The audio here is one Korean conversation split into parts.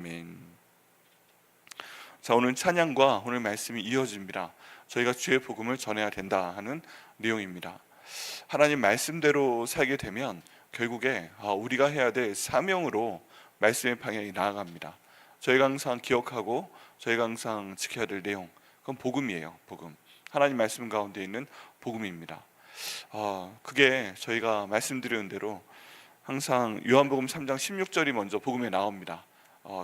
아멘. 자, 오늘 찬양과 오늘 말씀이 이어집니다. 저희가 주의 복음을 전해야 된다 하는 내용입니다. 하나님 말씀대로 살게 되면 결국에 우리가 해야 될 사명으로 말씀의 방향이 나아갑니다. 저희가 항상 기억하고 저희가 항상 지켜야 될 내용, 그건 복음이에요. 복음. 하나님 말씀 가운데 있는 복음입니다. 그게 저희가 말씀드리는 대로 항상 요한복음 3장 16절이 먼저 복음에 나옵니다.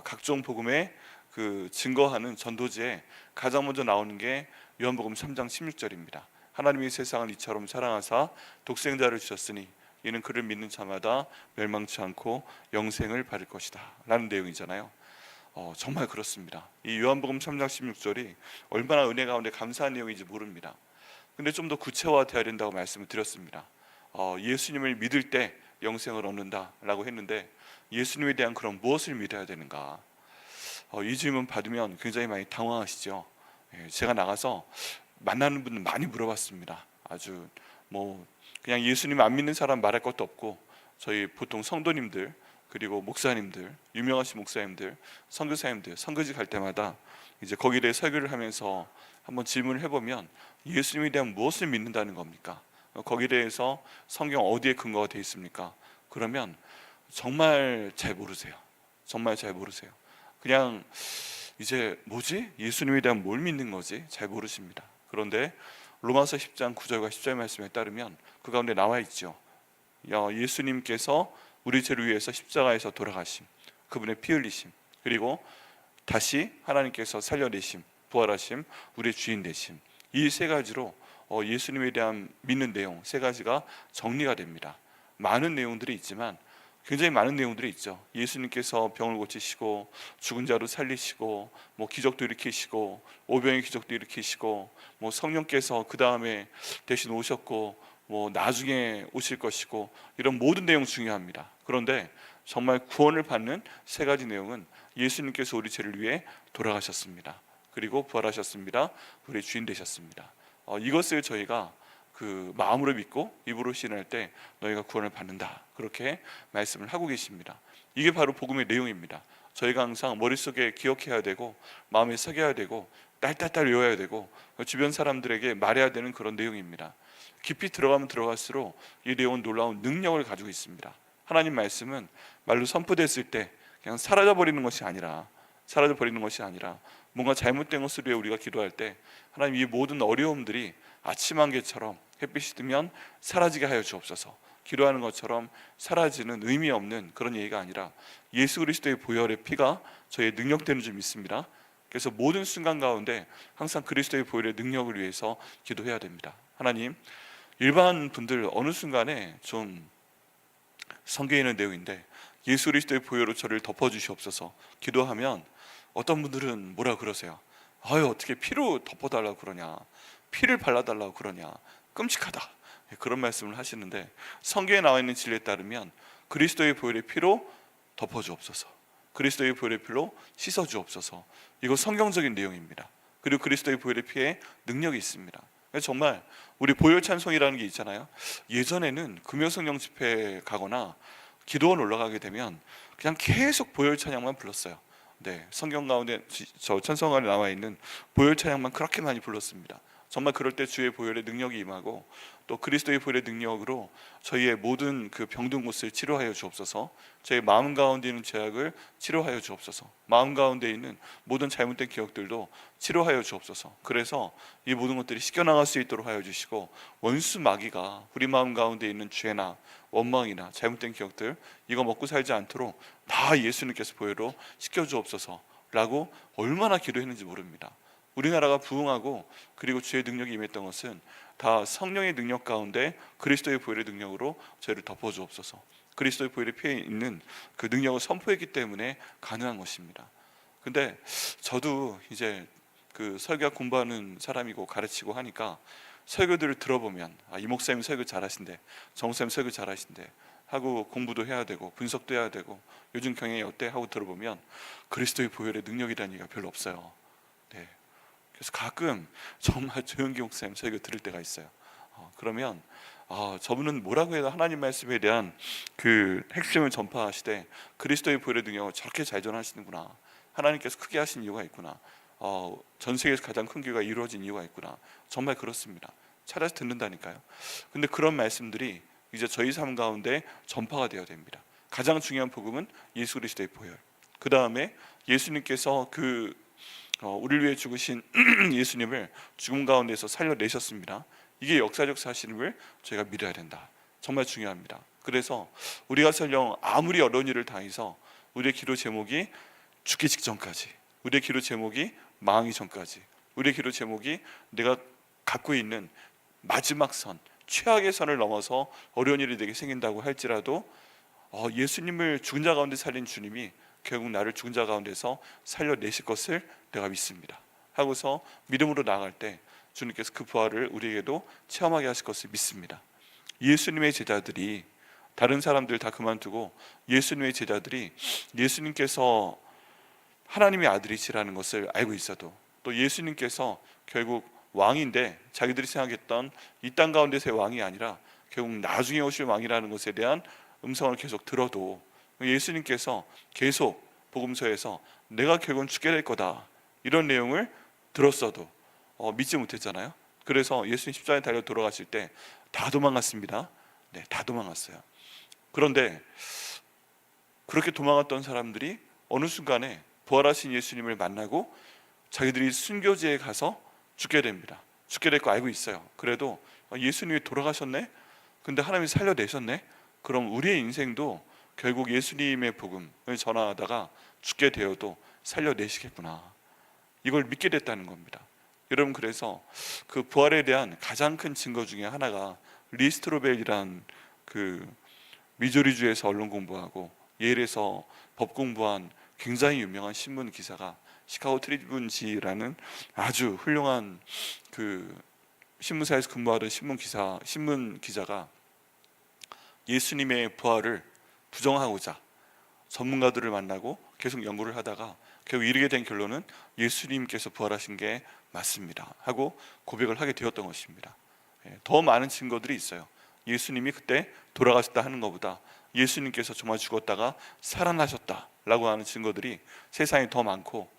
각종 복음에 그 증거하는 전도지에 가장 먼저 나오는 게 요한복음 3장 16절입니다. 하나님이 세상을 이처럼 사랑하사 독생자를 주셨으니 이는 그를 믿는 자마다 멸망치 않고 영생을 받을 것이다 라는 내용이잖아요. 정말 그렇습니다. 이 요한복음 3장 16절이 얼마나 은혜 가운데 감사한 내용인지 모릅니다. 근데 좀 더 구체화되어야 된다고 말씀을 드렸습니다. 예수님을 믿을 때 영생을 얻는다 라고 했는데 예수님에 대한 그런 무엇을 믿어야 되는가? 이 질문 받으면 굉장히 많이 당황하시죠. 제가 나가서 만나는 분들 많이 물어봤습니다. 아주 그냥 예수님 안 믿는 사람 말할 것도 없고 저희 보통 성도님들 그리고 목사님들, 유명하신 목사님들, 선교사님들 선교지 갈 때마다 이제 거기에 대해 설교를 하면서 한번 질문을 해보면 예수님에 대한 무엇을 믿는다는 겁니까? 거기에 대해서 성경 어디에 근거가 되어 있습니까? 그러면 정말 잘 모르세요. 정말 잘 모르세요. 그냥 이제 뭐지? 예수님에 대한 뭘 믿는 거지? 잘 모르십니다. 그런데 로마서 10장 9절과 10절 말씀에 따르면 그 가운데 나와 있죠. 예수님께서 우리 죄를 위해서 십자가에서 돌아가심, 그분의 피 흘리심, 그리고 다시 하나님께서 살려내심, 부활하심, 우리의 주인 되심, 이 세 가지로 예수님에 대한 믿는 내용 세 가지가 정리가 됩니다. 많은 내용들이 있지만 굉장히 많은 내용들이 있죠. 예수님께서 병을 고치시고 죽은 자로 살리시고 기적도 일으키시고 오병의 기적도 일으키시고 성령께서 그 다음에 대신 오셨고 나중에 오실 것이고 이런 모든 내용 중요합니다. 그런데 정말 구원을 받는 세 가지 내용은 예수님께서 우리 죄를 위해 돌아가셨습니다. 그리고 부활하셨습니다. 우리의 주인 되셨습니다. 이것을 저희가 그 마음으로 믿고 입으로 시인할 때 너희가 구원을 받는다 그렇게 말씀을 하고 계십니다. 이게 바로 복음의 내용입니다. 저희가 항상 머릿속에 기억해야 되고 마음에 새겨야 되고 딸딸딸 외워야 되고 주변 사람들에게 말해야 되는 그런 내용입니다. 깊이 들어가면 들어갈수록 이 내용은 놀라운 능력을 가지고 있습니다. 하나님 말씀은 말로 선포됐을 때 그냥 사라져버리는 것이 아니라 뭔가 잘못된 것을 위해 우리가 기도할 때 하나님 이 모든 어려움들이 아침 안개처럼 햇빛이 뜨면 사라지게 하여 주옵소서. 기도하는 것처럼 사라지는 의미 없는 그런 얘기가 아니라 예수 그리스도의 보혈의 피가 저희의 능력되는 줄 믿습니다. 그래서 모든 순간 가운데 항상 그리스도의 보혈의 능력을 위해서 기도해야 됩니다. 하나님, 일반 분들 어느 순간에 좀 성경에 있는 내용인데 예수 그리스도의 보혈로 저를 덮어주시옵소서 기도하면 어떤 분들은 뭐라 그러세요? 어떻게 피로 덮어달라고 그러냐, 피를 발라달라고 그러냐, 끔찍하다 그런 말씀을 하시는데 성경에 나와 있는 진리에 따르면 그리스도의 보혈의 피로 덮어주옵소서, 그리스도의 보혈의 피로 씻어주옵소서, 이거 성경적인 내용입니다. 그리고 그리스도의 보혈의 피에 능력이 있습니다. 정말 우리 보혈 찬송이라는 게 있잖아요. 예전에는 금요성령 집회 가거나 기도원 올라가게 되면 그냥 계속 보혈 찬양만 불렀어요. 성경 가운데 저 찬송가에 나와 있는 보혈 찬양만 그렇게 많이 불렀습니다. 정말 그럴 때 주의 보혈의 능력이 임하고 또 그리스도의 보혈의 능력으로 저희의 모든 그 병든 곳을 치료하여 주옵소서, 저희 마음 가운데 있는 죄악을 치료하여 주옵소서, 마음 가운데 있는 모든 잘못된 기억들도 치료하여 주옵소서. 그래서 이 모든 것들이 씻겨나갈 수 있도록 하여 주시고 원수 마귀가 우리 마음 가운데 있는 죄나 원망이나 잘못된 기억들 이거 먹고 살지 않도록 다 예수님께서 보혈로 씻겨주옵소서 라고 얼마나 기도했는지 모릅니다. 우리나라가 부흥하고 그리고 주의 능력이 임했던 것은 다 성령의 능력 가운데 그리스도의 보혈의 능력으로 저희를 덮어주옵소서, 그리스도의 보혈의 피에 있는 그 능력을 선포했기 때문에 가능한 것입니다. 근데 저도 이제 그 설교학 공부하는 사람이고 가르치고 하니까 설교들을 들어보면 이 목사님 설교 잘하신대, 정 목사님 설교 잘하신대 하고 공부도 해야 되고 분석도 해야 되고 요즘 경영이 어때 하고 들어보면 그리스도의 보혈의 능력이라는 얘기가 별로 없어요. 그래서 가끔 정말 조영기 목사님 설교 들을 때가 있어요. 그러면 저분은 뭐라고 해도 하나님 말씀에 대한 그 핵심을 전파하시되 그리스도의 보혈의 능력을 저렇게 잘 전하시는구나. 하나님께서 크게 하신 이유가 있구나. 전 세계에서 가장 큰 교회가 이루어진 이유가 있구나. 정말 그렇습니다. 찾아서 듣는다니까요. 근데 그런 말씀들이 이제 저희 삶 가운데 전파가 되어야 됩니다. 가장 중요한 복음은 예수 그리스도의 보혈. 그 다음에 예수님께서 우리를 위해 죽으신 예수님을 죽음 가운데서 살려내셨습니다. 이게 역사적 사실임을 저희가 믿어야 된다. 정말 중요합니다. 그래서 우리가 설령 아무리 어려운 일을 당해서 우리의 기도 제목이 죽기 직전까지, 우리의 기도 제목이 망하기 전까지, 우리의 기도 제목이 내가 갖고 있는 마지막 선, 최악의 선을 넘어서 어려운 일이 내게 생긴다고 할지라도 예수님을 죽은 자 가운데 살린 주님이 결국 나를 죽은 자 가운데서 살려내실 것을 내가 믿습니다 하고서 믿음으로 나아갈 때 주님께서 그 부활을 우리에게도 체험하게 하실 것을 믿습니다. 예수님의 제자들이, 다른 사람들 다 그만두고 예수님의 제자들이 예수님께서 하나님의 아들이시라는 것을 알고 있어도, 또 예수님께서 결국 왕인데 자기들이 생각했던 이 땅 가운데서의 왕이 아니라 결국 나중에 오실 왕이라는 것에 대한 음성을 계속 들어도 예수님께서 계속 복음서에서 내가 결국은 죽게 될 거다 이런 내용을 들었어도 믿지 못했잖아요. 그래서 예수님 십자가에 달려 돌아가실 때 다 도망갔습니다. 네, 다 도망갔어요. 그런데 그렇게 도망갔던 사람들이 어느 순간에 부활하신 예수님을 만나고 자기들이 순교지에 가서 죽게 됩니다. 죽게 될 거 알고 있어요. 그래도 예수님이 돌아가셨네? 근데 하나님이 살려내셨네? 그럼 우리의 인생도 결국 예수님의 복음을 전하다가 죽게 되어도 살려내시겠구나, 이걸 믿게 됐다는 겁니다. 여러분, 그래서 그 부활에 대한 가장 큰 증거 중에 하나가 리스트로벨이란 그 미조리주에서 언론 공부하고 예일에서 법 공부한 굉장히 유명한 신문 기사가, 시카고 트리뷴지라는 아주 훌륭한 그 신문사에서 근무하던 신문 기자가 예수님의 부활을 부정하고자 전문가들을 만나고 계속 연구를 하다가 결국 이르게 된 결론은 예수님께서 부활하신 게 맞습니다 하고 고백을 하게 되었던 것입니다. 더 많은 증거들이 있어요. 예수님이 그때 돌아가셨다 하는 것보다 예수님께서 정말 죽었다가 살아나셨다라고 하는 증거들이 세상에 더 많고,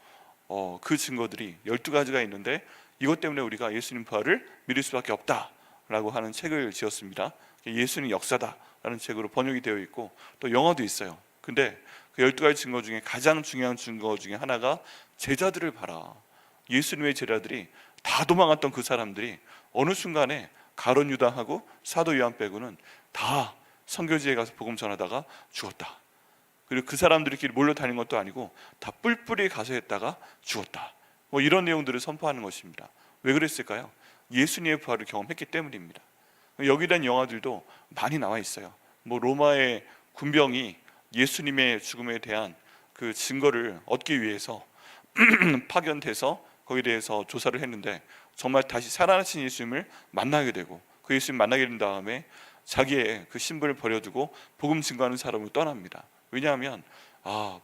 그 증거들이 12가지가 있는데 이것 때문에 우리가 예수님 부활을 믿을 수밖에 없다라고 하는 책을 지었습니다. 예수님 역사다라는 책으로 번역이 되어 있고 또 영어도 있어요. 근데 그 12가지 증거 중에 가장 중요한 증거 중에 하나가 제자들을 봐라. 예수님의 제자들이 다 도망갔던 그 사람들이 어느 순간에 가룟 유다하고 사도 요한 빼고는 다 선교지에 가서 복음 전하다가 죽었다. 그리고 그 사람들끼리 몰려다닌 것도 아니고 다 뿔뿔이 가서했다가 죽었다. 이런 내용들을 선포하는 것입니다. 왜 그랬을까요? 예수님의 부활을 경험했기 때문입니다. 여기에 대한 영화들도 많이 나와 있어요. 로마의 군병이 예수님의 죽음에 대한 그 증거를 얻기 위해서 파견돼서 거기에 대해서 조사를 했는데 정말 다시 살아나신 예수님을 만나게 되고 그 예수님 만나게 된 다음에 자기의 그 신분을 버려두고 복음 증거하는 사람으로 떠납니다. 왜냐하면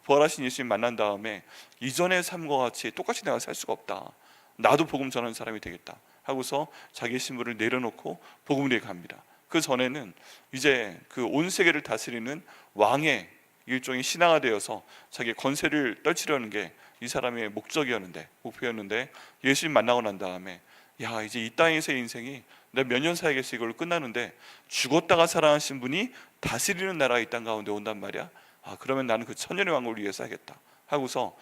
부활하신 예수님 만난 다음에 이전의 삶과 같이 똑같이 내가 살 수가 없다, 나도 복음 전하는 사람이 되겠다 하고서 자기의 신분을 내려놓고 복음을 위해 갑니다. 그 전에는 이제 그 온 세계를 다스리는 왕의 일종의 신하가 되어서 자기의 권세를 떨치려는 게 이 사람의 목표였는데 예수님 만나고 난 다음에 이제 이 땅에서의 인생이 내가 몇 년 살겠어 이걸로 끝나는데 죽었다가 살아나신 분이 다스리는 나라가 이 땅 가운데 온단 말이야. 그러면 나는 그 천년의 왕국을 위해 살겠다 하고서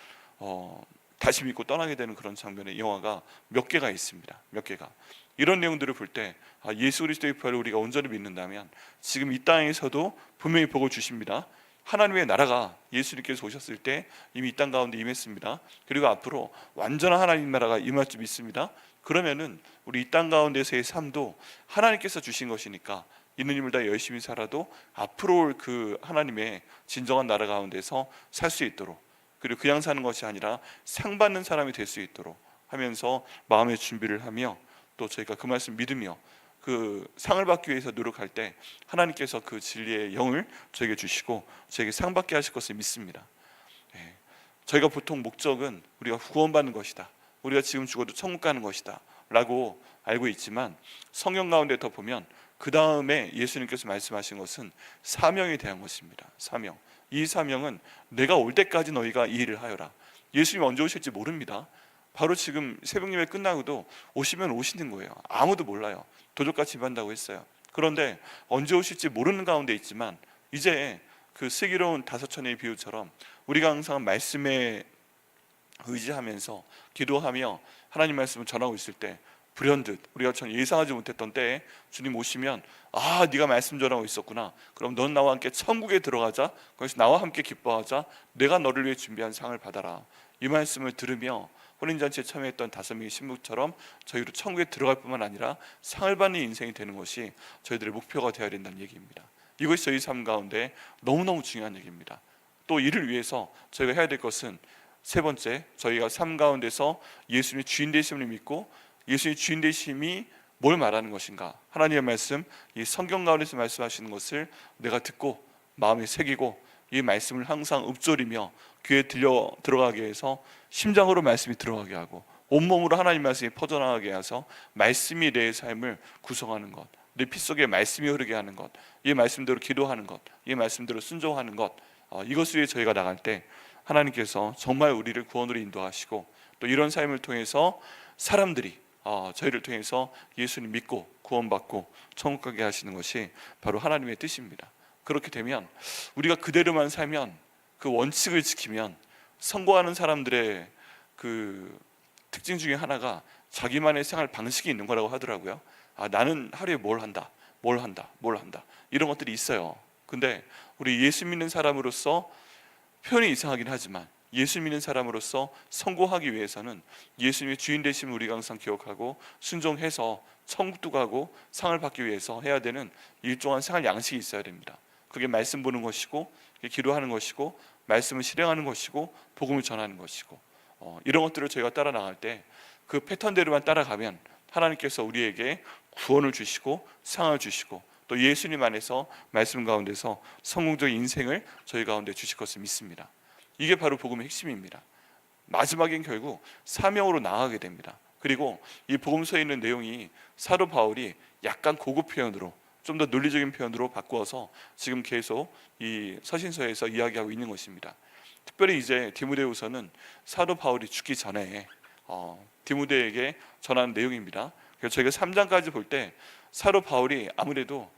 다시 믿고 떠나게 되는 그런 장면의 영화가 몇 개가 있습니다. 몇 개가. 이런 내용들을 볼 때 예수 그리스도의 부활을 우리가 온전히 믿는다면 지금 이 땅에서도 분명히 복을 주십니다. 하나님의 나라가 예수님께서 오셨을 때 이미 이 땅 가운데 임했습니다. 그리고 앞으로 완전한 하나님 나라가 임할 줄 믿습니다. 그러면은 우리 이 땅 가운데서의 삶도 하나님께서 주신 것이니까 있는 힘을 다 열심히 살아도 앞으로 올 그 하나님의 진정한 나라 가운데서 살 수 있도록, 그리고 그냥 사는 것이 아니라 상 받는 사람이 될 수 있도록 하면서 마음의 준비를 하며, 또 저희가 그 말씀 믿으며 그 상을 받기 위해서 노력할 때 하나님께서 그 진리의 영을 저에게 주시고 저에게 상 받게 하실 것을 믿습니다. 저희가 보통 목적은 우리가 구원받는 것이다, 우리가 지금 죽어도 천국 가는 것이다 라고 알고 있지만 성경 가운데 더 보면 그 다음에 예수님께서 말씀하신 것은 사명에 대한 것입니다. 사명. 이 사명은 내가 올 때까지 너희가 이 일을 하여라. 예수님 언제 오실지 모릅니다. 바로 지금 새벽 예배 끝나고도 오시면 오시는 거예요. 아무도 몰라요. 도적같이 임한다고 했어요. 그런데 언제 오실지 모르는 가운데 있지만 이제 그 슬기로운 5처녀의 비유처럼 우리가 항상 말씀에 의지하면서 기도하며 하나님 말씀을 전하고 있을 때 불현듯 우리가 전혀 예상하지 못했던 때에 주님 오시면 아, 네가 말씀 전하고 있었구나. 그럼 넌 나와 함께 천국에 들어가자. 거기서 나와 함께 기뻐하자. 내가 너를 위해 준비한 상을 받아라. 이 말씀을 들으며 혼인잔치에 참여했던 5명의 신부처럼 저희도 천국에 들어갈 뿐만 아니라 상을 받는 인생이 되는 것이 저희들의 목표가 되어야 된다는 얘기입니다. 이것이 저희 삶 가운데 너무너무 중요한 얘기입니다. 또 이를 위해서 저희가 해야 될 것은 세 번째, 저희가 삶 가운데서 예수님의 주인 되심을 믿고 예수님의 주인 되심이 뭘 말하는 것인가? 하나님의 말씀, 이 성경 가운데서 말씀하시는 것을 내가 듣고 마음에 새기고 이 말씀을 항상 읊조리며 귀에 들어가게 해서 심장으로 말씀이 들어가게 하고 온몸으로 하나님 말씀이 퍼져나가게 해서 말씀이 내 삶을 구성하는 것, 내 피 속에 말씀이 흐르게 하는 것, 이 말씀대로 기도하는 것, 이 말씀대로 순종하는 것, 이것을 위해 저희가 나갈 때 하나님께서 정말 우리를 구원으로 인도하시고 또 이런 삶을 통해서 사람들이 저희를 통해서 예수님 믿고 구원받고 천국 가게 하시는 것이 바로 하나님의 뜻입니다. 그렇게 되면 우리가 그대로만 살면 그 원칙을 지키면 성공하는 사람들의 그 특징 중에 하나가 자기만의 생활 방식이 있는 거라고 하더라고요. 나는 하루에 뭘 한다 이런 것들이 있어요. 근데 우리 예수 믿는 사람으로서 표현이 이상하긴 하지만 예수 믿는 사람으로서 성공하기 위해서는 예수님의 주인 되심을 우리가 항상 기억하고 순종해서 천국도 가고 상을 받기 위해서 해야 되는 일정한 생활 양식이 있어야 됩니다. 그게 말씀 보는 것이고 기도하는 것이고 말씀을 실행하는 것이고 복음을 전하는 것이고 이런 것들을 저희가 따라 나갈 때 그 패턴대로만 따라가면 하나님께서 우리에게 구원을 주시고 상을 주시고 또 예수님 안에서 말씀 가운데서 성공적인 인생을 저희 가운데 주실 것을 믿습니다. 이게 바로 복음의 핵심입니다. 마지막엔 결국 사명으로 나아가게 됩니다. 그리고 이 복음서에 있는 내용이 사도 바울이 약간 고급 표현으로 좀 더 논리적인 표현으로 바꾸어서 지금 계속 이 서신서에서 이야기하고 있는 것입니다. 특별히 이제 디모데후서는 사도 바울이 죽기 전에 디모데에게 전하는 내용입니다. 그래서 저희가 3장까지 볼 때 사도 바울이 아무래도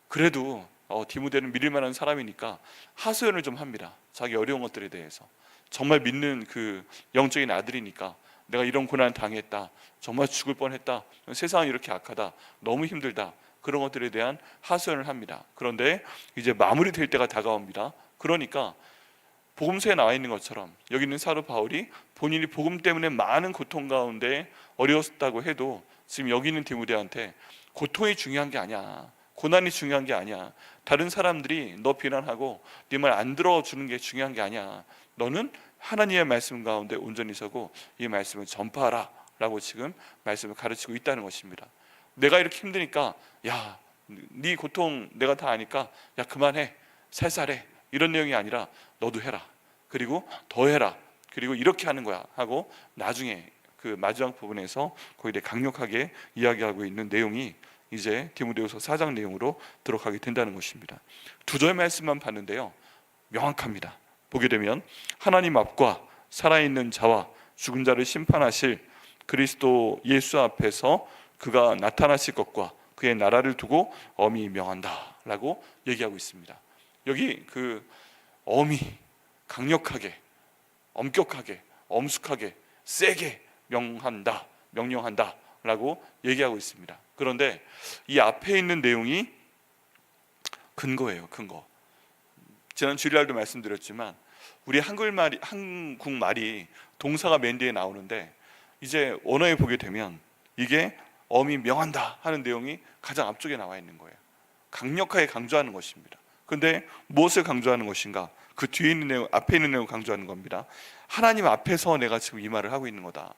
그래도 디모데는 믿을 만한 사람이니까 하소연을 좀 합니다. 자기 어려운 것들에 대해서 정말 믿는 그 영적인 아들이니까 내가 이런 고난을 당했다, 정말 죽을 뻔했다, 세상은 이렇게 악하다, 너무 힘들다, 그런 것들에 대한 하소연을 합니다. 그런데 이제 마무리될 때가 다가옵니다. 그러니까 복음서에 나와 있는 것처럼 여기 있는 사도 바울이 본인이 복음 때문에 많은 고통 가운데 어려웠다고 해도 지금 여기 있는 디모데한테 고통이 중요한 게 아니야, 고난이 중요한 게 아니야, 다른 사람들이 너 비난하고 네 말 안 들어주는 게 중요한 게 아니야, 너는 하나님의 말씀 가운데 온전히 서고 이 말씀을 전파하라 라고 지금 말씀을 가르치고 있다는 것입니다. 내가 이렇게 힘드니까 야, 네 고통 내가 다 아니까 야 그만해, 살살해, 이런 내용이 아니라 너도 해라, 그리고 더 해라, 그리고 이렇게 하는 거야 하고 나중에 그 마지막 부분에서 거기에 대해 강력하게 이야기하고 있는 내용이 이제 디모데후서 4장 내용으로 들어가게 된다는 것입니다. 2절 말씀만 봤는데요, 명확합니다. 보게 되면 하나님 앞과 살아있는 자와 죽은 자를 심판하실 그리스도 예수 앞에서 그가 나타나실 것과 그의 나라를 두고 엄히 명한다 라고 얘기하고 있습니다. 여기 그 엄히, 강력하게, 엄격하게, 엄숙하게, 세게 명한다, 명령한다 라고 얘기하고 있습니다. 그런데 이 앞에 있는 내용이 근거예요. 근거. 지난 주일날도 말씀드렸지만 우리 한국말이 동사가 맨 뒤에 나오는데 이제 원어에 보게 되면 이게 엄히 명한다 하는 내용이 가장 앞쪽에 나와 있는 거예요. 강력하게 강조하는 것입니다. 그런데 무엇을 강조하는 것인가? 그 뒤에 있는 내용, 앞에 있는 내용을 강조하는 겁니다. 하나님 앞에서 내가 지금 이 말을 하고 있는 거다.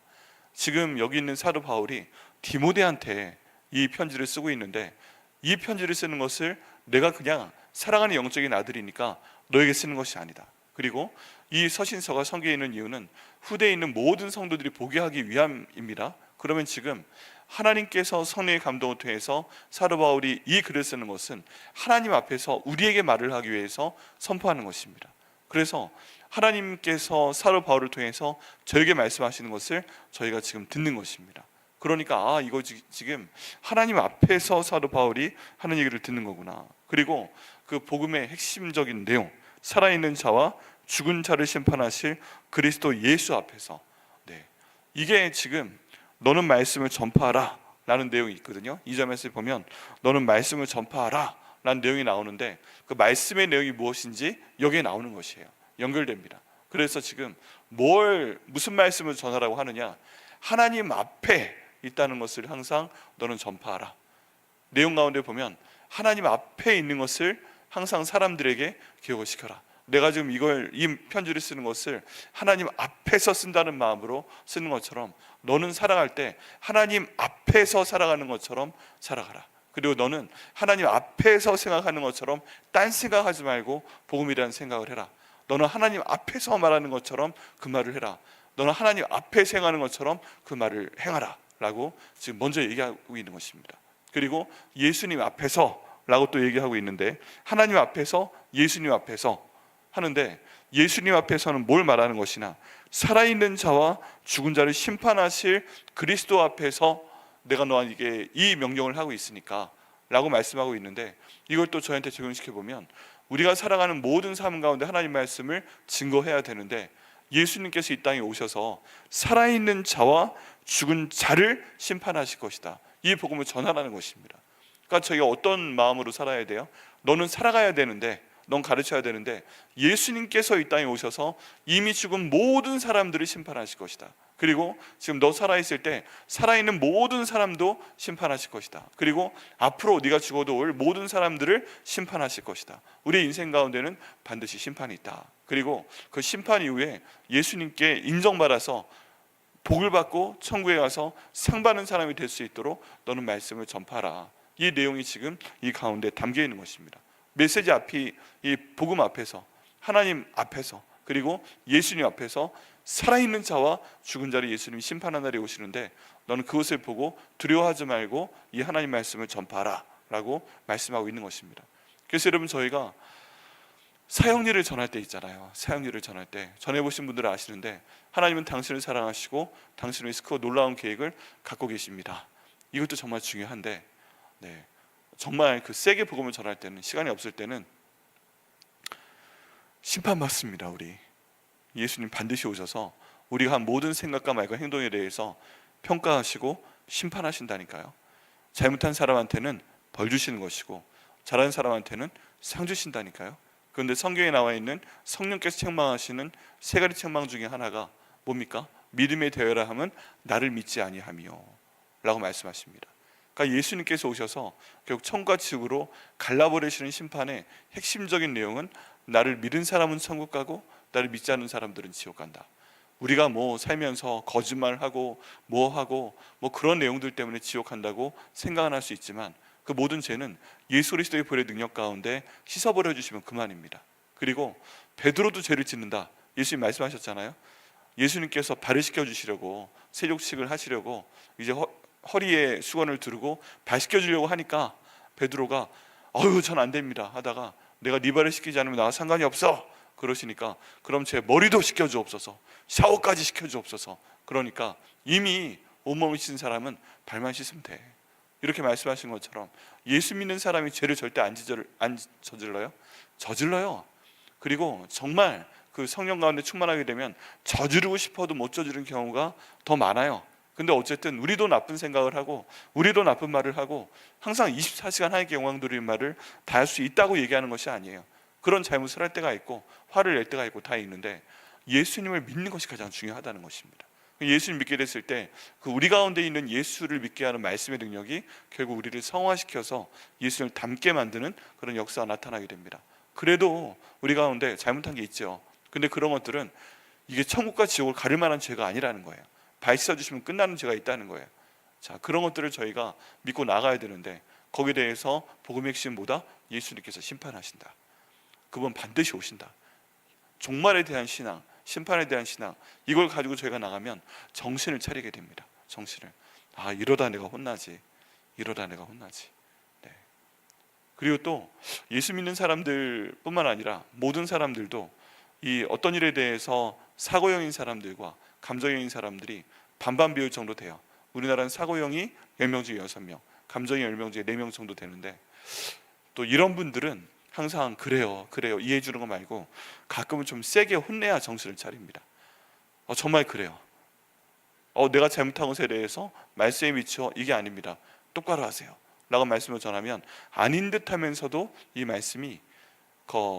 지금 여기 있는 사도 바울이 디모데한테 이 편지를 쓰고 있는데 이 편지를 쓰는 것을 내가 그냥 사랑하는 영적인 아들이니까 너에게 쓰는 것이 아니다. 그리고 이 서신서가 성경에 있는 이유는 후대에 있는 모든 성도들이 보게 하기 위함입니다. 그러면 지금 하나님께서 성령의 감동을 통해서 사도 바울이 이 글을 쓰는 것은 하나님 앞에서 우리에게 말을 하기 위해서 선포하는 것입니다. 그래서 하나님께서 사도 바울을 통해서 저에게 말씀하시는 것을 저희가 지금 듣는 것입니다. 그러니까 이거 지금 하나님 앞에서 사도 바울이 하는 얘기를 듣는 거구나. 그리고 그 복음의 핵심적인 내용, 살아있는 자와 죽은 자를 심판하실 그리스도 예수 앞에서, 이게 지금 너는 말씀을 전파하라 라는 내용이 있거든요. 2절에서 보면 너는 말씀을 전파하라 라는 내용이 나오는데, 그 말씀의 내용이 무엇인지 여기에 나오는 것이에요. 연결됩니다. 그래서 지금 무슨 말씀을 전하라고 하느냐, 하나님 앞에 있다는 것을 항상 너는 전파하라. 내용 가운데 보면 하나님 앞에 있는 것을 항상 사람들에게 기억을 시켜라. 내가 지금 이 편지를 쓰는 것을 하나님 앞에서 쓴다는 마음으로 쓰는 것처럼 너는 살아갈 때 하나님 앞에서 살아가는 것처럼 살아가라. 그리고 너는 하나님 앞에서 생각하는 것처럼 딴 생각하지 말고 복음이라는 생각을 해라. 너는 하나님 앞에서 말하는 것처럼 그 말을 해라. 너는 하나님 앞에 생각하는 것처럼 그 말을 행하라 라고 지금 먼저 얘기하고 있는 것입니다. 그리고 예수님 앞에서 라고 또 얘기하고 있는데, 하나님 앞에서, 예수님 앞에서 하는데, 예수님 앞에서는 뭘 말하는 것이냐, 살아있는 자와 죽은 자를 심판하실 그리스도 앞에서 내가 너에게 이 명령을 하고 있으니까 라고 말씀하고 있는데, 이걸 또 저한테 적용시켜 보면 우리가 살아가는 모든 삶 가운데 하나님 말씀을 증거해야 되는데, 예수님께서 이 땅에 오셔서 살아있는 자와 죽은 자를 심판하실 것이다, 이 복음을 전하라는 것입니다. 그러니까 저희가 어떤 마음으로 살아야 돼요? 너는 살아가야 되는데, 넌 가르쳐야 되는데, 예수님께서 이 땅에 오셔서 이미 죽은 모든 사람들을 심판하실 것이다. 그리고 지금 너 살아있을 때 살아있는 모든 사람도 심판하실 것이다. 그리고 앞으로 네가 죽어도 올 모든 사람들을 심판하실 것이다. 우리의 인생 가운데는 반드시 심판이 있다. 그리고 그 심판 이후에 예수님께 인정받아서 복을 받고 천국에 가서 상 받는 사람이 될 수 있도록 너는 말씀을 전파하라. 이 내용이 지금 이 가운데 담겨 있는 것입니다. 메시지 앞이 이 복음 앞에서, 하나님 앞에서, 그리고 예수님 앞에서 살아있는 자와 죽은 자를 예수님이 심판하는 날이 오시는데, 너는 그것을 보고 두려워하지 말고 이 하나님 말씀을 전파하라 라고 말씀하고 있는 것입니다. 그래서 여러분, 저희가 사형리를 전할 때 있잖아요. 사형리를 전할 때 전해보신 분들은 아시는데, 하나님은 당신을 사랑하시고 당신을 위해서 크고 놀라운 계획을 갖고 계십니다. 이것도 정말 중요한데, 정말 그 세게 복음을 전할 때는, 시간이 없을 때는 심판받습니다. 우리 예수님 반드시 오셔서 우리가 한 모든 생각과 말과 행동에 대해서 평가하시고 심판하신다니까요. 잘못한 사람한테는 벌 주시는 것이고 잘하는 사람한테는 상 주신다니까요. 그런데 성경에 나와 있는 성령께서 책망하시는 세 가지 책망 중에 하나가 뭡니까? 믿음의 되어라 함은 나를 믿지 아니하며 라고 말씀하십니다. 그러니까 예수님께서 오셔서 결국 천국과 지옥으로 갈라버리시는 심판의 핵심적인 내용은, 나를 믿은 사람은 천국 가고 나를 믿지 않는 사람들은 지옥 간다. 우리가 살면서 거짓말하고 하고 그런 내용들 때문에 지옥 간다고 생각은 할 수 있지만, 그 모든 죄는 예수 그리스도의 보혈의 능력 가운데 씻어버려 주시면 그만입니다. 그리고 베드로도 죄를 짓는다, 예수님 말씀하셨잖아요. 예수님께서 발을 씻겨주시려고, 세족식을 하시려고 이제 허리에 수건을 두르고 발 씻겨주려고 하니까 베드로가 전 안 됩니다 하다가, 내가 네 발을 씻기지 않으면 나와 상관이 없어 그러시니까, 그럼 제 머리도 씻겨주옵소서, 샤워까지 씻겨주옵소서. 그러니까 이미 온몸을 씻은 사람은 발만 씻으면 돼, 이렇게 말씀하신 것처럼 예수 믿는 사람이 죄를 절대 안 저질러요? 저질러요. 그리고 정말 그 성령 가운데 충만하게 되면 저지르고 싶어도 못 저지르는 경우가 더 많아요. 근데 어쨌든 우리도 나쁜 생각을 하고 우리도 나쁜 말을 하고 항상 24시간 하나님께 영광 돌리는 말을 다 할 수 있다고 얘기하는 것이 아니에요. 그런 잘못을 할 때가 있고 화를 낼 때가 있고 다 있는데, 예수님을 믿는 것이 가장 중요하다는 것입니다. 예수를 믿게 됐을 때 그 우리 가운데 있는 예수를 믿게 하는 말씀의 능력이 결국 우리를 성화시켜서 예수를 닮게 만드는 그런 역사가 나타나게 됩니다. 그래도 우리 가운데 잘못한 게 있죠. 근데 그런 것들은 이게 천국과 지옥을 가릴 만한 죄가 아니라는 거예요. 발 씻어주시면 끝나는 죄가 있다는 거예요. 자, 그런 것들을 저희가 믿고 나가야 되는데, 거기에 대해서 복음의 핵심보다 예수님께서 심판하신다, 그분 반드시 오신다, 종말에 대한 신앙, 심판에 대한 신앙, 이걸 가지고 저희가 나가면 정신을 차리게 됩니다. 정신을. 아, 이러다 내가 혼나지. 이러다 내가 혼나지. 네. 그리고 또 예수 믿는 사람들뿐만 아니라 모든 사람들도 이 어떤 일에 대해서 사고형인 사람들과 감정형인 사람들이 반반 비율 정도 돼요. 우리나라는 사고형이 10명 중에 6명, 감정이 10명 중에 4명 정도 되는데, 또 이런 분들은 항상 그래요 이해해 주는 거 말고 가끔은 좀 세게 혼내야 정신을 차립니다. 정말 그래요. 내가 잘못한 것에 대해서 말씀에 미쳐 이게 아닙니다, 똑바로 하세요 라고 말씀을 전하면 아닌 듯 하면서도 이 말씀이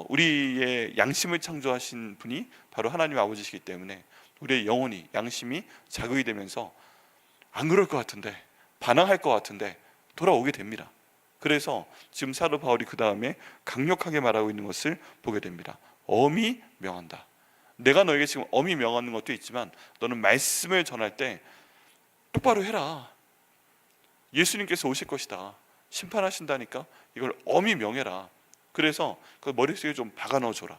우리의 양심을 창조하신 분이 바로 하나님 아버지시기 때문에 우리의 영혼이, 양심이 자극이 되면서 안 그럴 것 같은데, 반항할 것 같은데 돌아오게 됩니다. 그래서 지금 사도 바울이 그 다음에 강력하게 말하고 있는 것을 보게 됩니다. 엄히 명한다. 내가 너에게 지금 엄히 명하는 것도 있지만 너는 말씀을 전할 때 똑바로 해라. 예수님께서 오실 것이다, 심판하신다니까 이걸 엄히 명해라. 그래서 그 머릿속에 좀 박아 넣어줘라.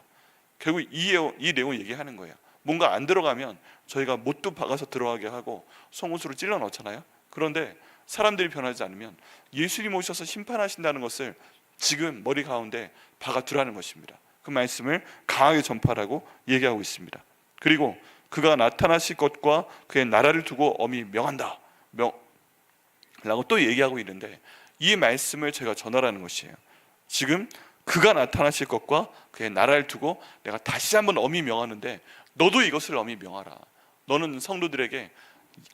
결국 이 내용을 얘기하는 거예요. 뭔가 안 들어가면 저희가 못도 박아서 들어가게 하고 송곳으로 찔러 넣잖아요. 그런데 사람들이 변하지 않으면 예수님 오셔서 심판하신다는 것을 지금 머리 가운데 박아 두라는 것입니다. 그 말씀을 강하게 전파하라고 얘기하고 있습니다. 그리고 그가 나타나실 것과 그의 나라를 두고 엄히 명한다 라고 또 얘기하고 있는데, 이 말씀을 제가 전하라는 것이에요. 지금 그가 나타나실 것과 그의 나라를 두고 내가 다시 한번 엄히 명하는데 너도 이것을 엄히 명하라. 너는 성도들에게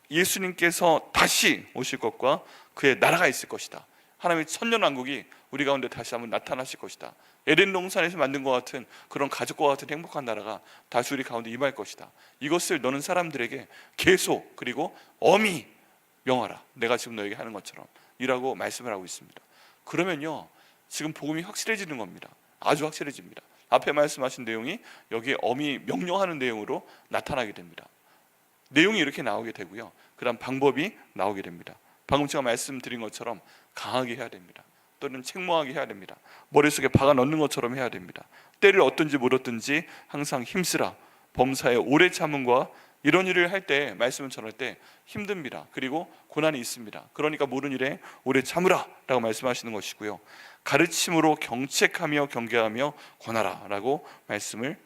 예수님께서 다시 오실 것과 그의 나라가 있을 것이다. 하나님의 천년왕국이 우리 가운데 다시 한번 나타나실 것이다. 에덴 동산에서 만든 것 같은 그런 가족과 같은 행복한 나라가 다시 우리 가운데 임할 것이다. 이것을 너는 사람들에게 계속 그리고 엄히 명하라. 내가 지금 너에게 하는 것처럼 이라고 말씀을 하고 있습니다. 그러면요, 지금 복음이 확실해지는 겁니다. 아주 확실해집니다. 앞에 말씀하신 내용이 여기에 엄히 명령하는 내용으로 나타나게 됩니다. 내용이 이렇게 나오게 되고요, 그 다음 방법이 나오게 됩니다. 방금 제가 말씀드린 것처럼 강하게 해야 됩니다. 또는 책무하게 해야 됩니다. 머릿속에 박아 넣는 것처럼 해야 됩니다. 때를 얻든지 물었든지 항상 힘쓰라. 범사에 오래 참음과 이런 일을 할 때, 말씀을 전할 때 힘듭니다. 그리고 고난이 있습니다. 그러니까 모든 일에 오래 참으라 라고 말씀하시는 것이고요, 가르침으로 경책하며 경계하며 권하라 라고 말씀을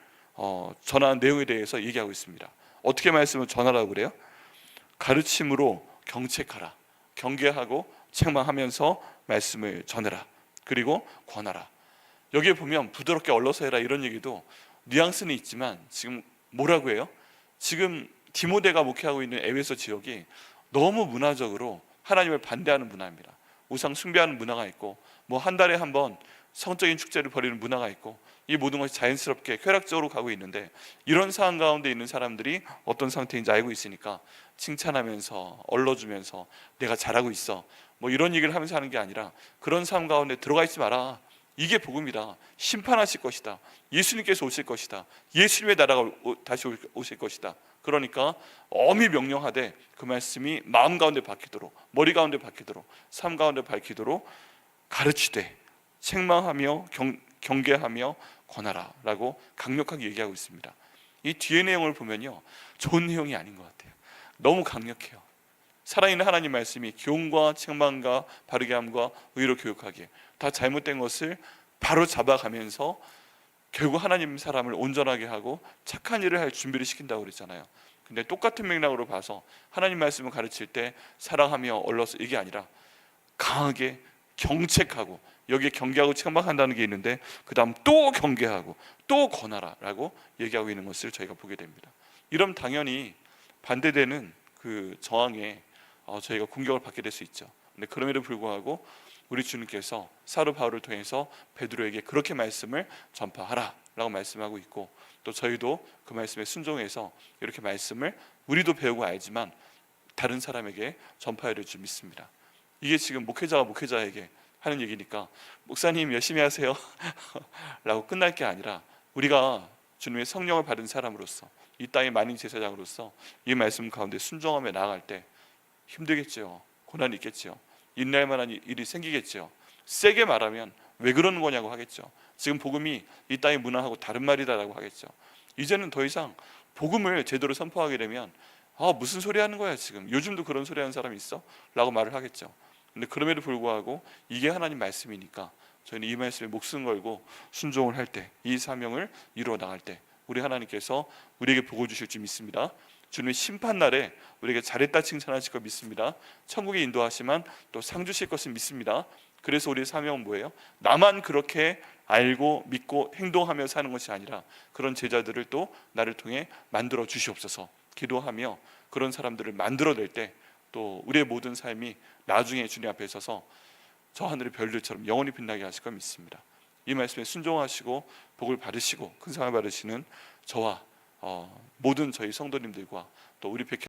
전하는 내용에 대해서 얘기하고 있습니다. 어떻게 말씀을 전하라고 그래요? 가르침으로 경책하라, 경계하고 책망하면서 말씀을 전해라, 그리고 권하라. 여기에 보면 부드럽게 얼러서 해라 이런 얘기도 뉘앙스는 있지만 지금 뭐라고 해요? 지금 디모데가 목회하고 있는 에베소 지역이 너무 문화적으로 하나님을 반대하는 문화입니다. 우상 숭배하는 문화가 있고, 뭐 한 달에 한 번 성적인 축제를 벌이는 문화가 있고, 이 모든 것이 자연스럽게 쾌락적으로 가고 있는데, 이런 상황 가운데 있는 사람들이 어떤 상태인지 알고 있으니까 칭찬하면서 얼러주면서 내가 잘하고 있어 뭐 이런 얘기를 하면서 하는 게 아니라, 그런 삶 가운데 들어가 있지 마라. 이게 복음이다. 심판하실 것이다. 예수님께서 오실 것이다. 예수님의 나라가 다시 오실 것이다. 그러니까 엄히 명령하되 그 말씀이 마음 가운데 박히도록, 머리 가운데 박히도록, 삶 가운데 박히도록 가르치되 책망하며 경계하며 권하라 라고 강력하게 얘기하고 있습니다. 이 뒤의 내용을 보면요, 좋은 내용이 아닌 것 같아요. 너무 강력해요. 살아있는 하나님 말씀이 교훈과 책망과 바르게 함과 의로 교육하기에, 다 잘못된 것을 바로 잡아가면서 결국 하나님 사람을 온전하게 하고 착한 일을 할 준비를 시킨다고 그랬잖아요. 근데 똑같은 맥락으로 봐서 하나님 말씀을 가르칠 때 사랑하며 얼러서 이게 아니라 강하게 경책하고, 여기에 경계하고 책망한다는 게 있는데 그 다음 또 경계하고 또 권하라 라고 얘기하고 있는 것을 저희가 보게 됩니다. 이러면 당연히 반대되는 그 저항에 저희가 공격을 받게 될 수 있죠. 근데 그럼에도 불구하고 우리 주님께서 사도 바울을 통해서 베드로에게 그렇게 말씀을 전파하라 라고 말씀하고 있고, 또 저희도 그 말씀에 순종해서 이렇게 말씀을 우리도 배우고 알지만 다른 사람에게 전파해야 될 줄 믿습니다. 이게 지금 목회자가 목회자에게 하는 얘기니까 목사님 열심히 하세요 라고 끝날 게 아니라, 우리가 주님의 성령을 받은 사람으로서, 이 땅의 만인 제사장으로서 이 말씀 가운데 순종하며 나아갈 때 힘들겠죠. 고난이 있겠죠. 인내할 만한 일이 생기겠죠. 세게 말하면 왜 그러는 거냐고 하겠죠. 지금 복음이 이 땅의 문화하고 다른 말이다라고 하겠죠. 이제는 더 이상 복음을 제대로 선포하게 되면 무슨 소리 하는 거야 지금, 요즘도 그런 소리 하는 사람이 있어? 라고 말을 하겠죠. 근데 그럼에도 불구하고 이게 하나님 말씀이니까 저희는 이 말씀에 목숨 걸고 순종을 할 때, 이 사명을 이루어 나갈 때 우리 하나님께서 우리에게 복을 주실 줄 믿습니다. 주님의 심판날에 우리에게 잘했다 칭찬하실 걸 믿습니다. 천국에 인도하시면 또 상 주실 것을 믿습니다. 그래서 우리의 사명은 뭐예요? 나만 그렇게 알고 믿고 행동하며 사는 것이 아니라 그런 제자들을 또 나를 통해 만들어 주시옵소서 기도하며 그런 사람들을 만들어낼 때 또 우리의 모든 삶이 나중에 주님 앞에 서서 저 하늘의 별들처럼 영원히 빛나게 하실 걸 믿습니다. 이 말씀에 순종하시고 복을 받으시고 큰 상을 받으시는 저와 모든 저희 성도님들과 또 우리 백혈